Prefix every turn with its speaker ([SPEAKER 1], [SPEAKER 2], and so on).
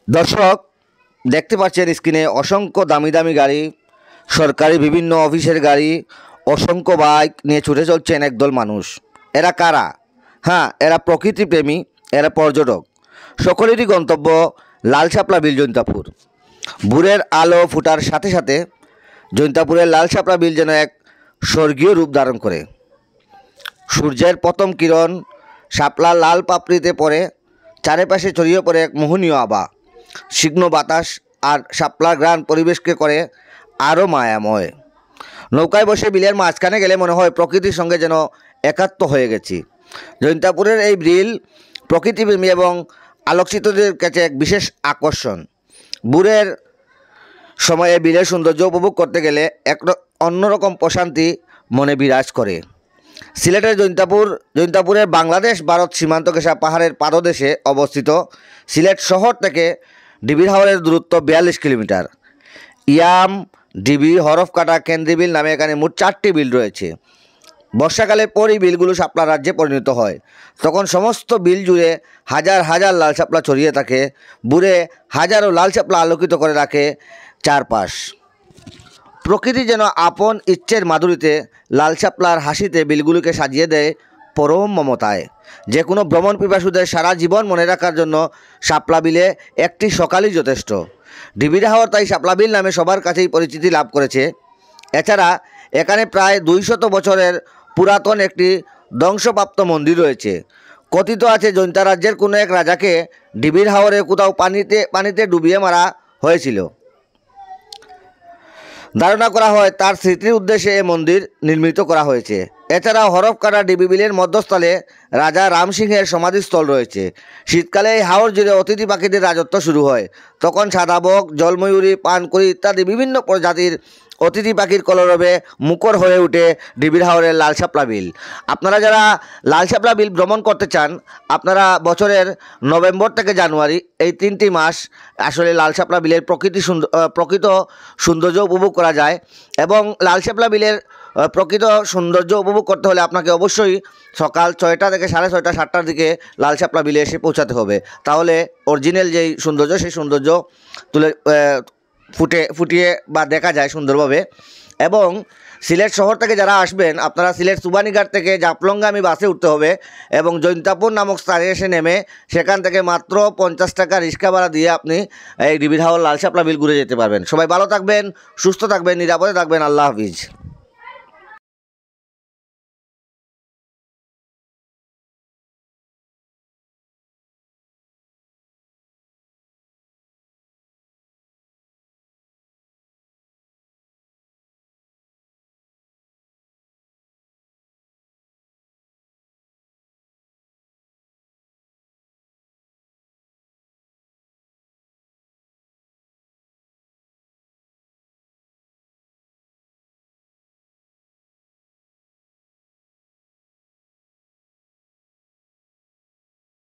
[SPEAKER 1] দর্শক দেখতে পাচ্ছেন স্ক্রিনে অসংখ্য দামি দামি গাড়ি, সরকারি বিভিন্ন অফিসের গাড়ি, অসংখ্য বাইক নিয়ে ছুটে চলছেন একদল মানুষ। এরা কারা? হ্যাঁ, এরা প্রকৃতিপ্রেমী, এরা পর্যটক। সকলেরই গন্তব্য লাল শাপলা বিল জৈন্তাপুর। ভোরের আলো ফুটার সাথে সাথে জৈন্তাপুরের লাল শাপলা বিল যেন এক স্বর্গীয় রূপ ধারণ করে। সূর্যের প্রথম কিরণ শাপলা লাল পাপড়িতে পড়ে, চারিপাশে ছড়িয়ে পড়ে এক মোহনীয় আভা। শুকনো বাতাস আর শাপলার ঘ্রাণ পরিবেশকে করে আরও মায়াময়। নৌকায় বসে বিলের মাঝখানে গেলে মনে হয় প্রকৃতির সঙ্গে যেন একাত্ম হয়ে গেছি। জৈন্তাপুরের এই বিল প্রকৃতিপ্রেমী এবং আলোকচিতদের কাছে এক বিশেষ আকর্ষণ। ভোরের সময়ে বিলের সৌন্দর্য উপভোগ করতে গেলে এক অন্যরকম প্রশান্তি মনে বিরাজ করে। সিলেটের জৈন্তাপুরের বাংলাদেশ ভারত সীমান্ত ঘেঁষা পাহাড়ের পাদদেশে অবস্থিত সিলেট শহর থেকে ডিবির হাওরের দূরত্ব 42 কিলোমিটার। ইয়াম, ডিবি, হরফকাটা, কেন্দ্রী বিল নামে এখানে মোট 4টি বিল রয়েছে। বর্ষাকালে পরই বিলগুলো শাপলা রাজ্যে পরিণত হয়। তখন সমস্ত বিল জুড়ে হাজার হাজার লাল শাপলা ছড়িয়ে থাকে। ভোরে হাজারো লাল শাপলা আলোকিত করে রাখে চারপাশ। প্রকৃতি যেন আপন ইচ্ছের মাধুরীতে লাল শাপলার হাসিতে বিলগুলোকে সাজিয়ে দেয় পরম মমতায়। যে কোনো ভ্রমণ পিপাসুদের সারা জীবন মনে রাখার জন্য শাপলা বিলে একটি সকালই যথেষ্ট। ডিবির হাওর তাই শাপলা বিল নামে সবার কাছেই পরিচিতি লাভ করেছে। এছাড়া এখানে প্রায় 200 বছরের পুরাতন একটি ধ্বংসপ্রাপ্ত মন্দির রয়েছে। কথিত আছে জৈন্তা রাজ্যের কোনো এক রাজাকে ডিবির হাওরে কোথাও পানিতে ডুবিয়ে মারা হয়েছিল। ধারণা করা হয় তার স্মৃতির উদ্দেশ্যে এই মন্দির নির্মিত করা হয়েছে। এছাড়াও হরফকাটা ডিবি বিলের মধ্যস্থলে রাজা রাম সিংহের সমাধিস্থল রয়েছে। শীতকালে এই হাওর জুড়ে অতিথি পাখিদের রাজত্ব শুরু হয়। তখন সাদাবক, জলময়ূরী, পানকুড়ি ইত্যাদি বিভিন্ন প্রজাতির অতিথি পাখির কলরবে মুখর হয়ে ওঠে ডিবির হাওরের লাল শাপলা বিল। আপনারা যারা লাল শাপলা বিল ভ্রমণ করতে চান, আপনারা বছরের নভেম্বর থেকে জানুয়ারি এই 3টি মাস আসলে লাল শাপলা বিলের প্রকৃত সৌন্দর্য উপভোগ করা যায়। এবং লাল শাপলা বিলের প্রকৃত সৌন্দর্য উপভোগ করতে হলে আপনাকে অবশ্যই সকাল 6টা থেকে 6:30, 7টার দিকে লাল শাপলা বিলে এসে পৌঁছাতে হবে। তাহলে অরিজিনাল যেই সৌন্দর্য সেই সৌন্দর্য ফুটিয়ে বা দেখা যায় সুন্দরভাবে। এবং সিলেট শহর থেকে যারা আসবেন, আপনারা সিলেট সুবানীঘাট থেকে জাফলংগামী বাসে উঠতে হবে এবং জৈন্তাপুর নামক স্থানে এসে নেমে সেখান থেকে মাত্র 50 টাকা রিক্সা ভাড়া দিয়ে আপনি এই ডিবির হাওর লাল শাপলা বিল ঘুরে যেতে পারবেন। সবাই ভালো থাকবেন, সুস্থ থাকবেন, নিরাপদে থাকবেন। আল্লাহ হাফিজ।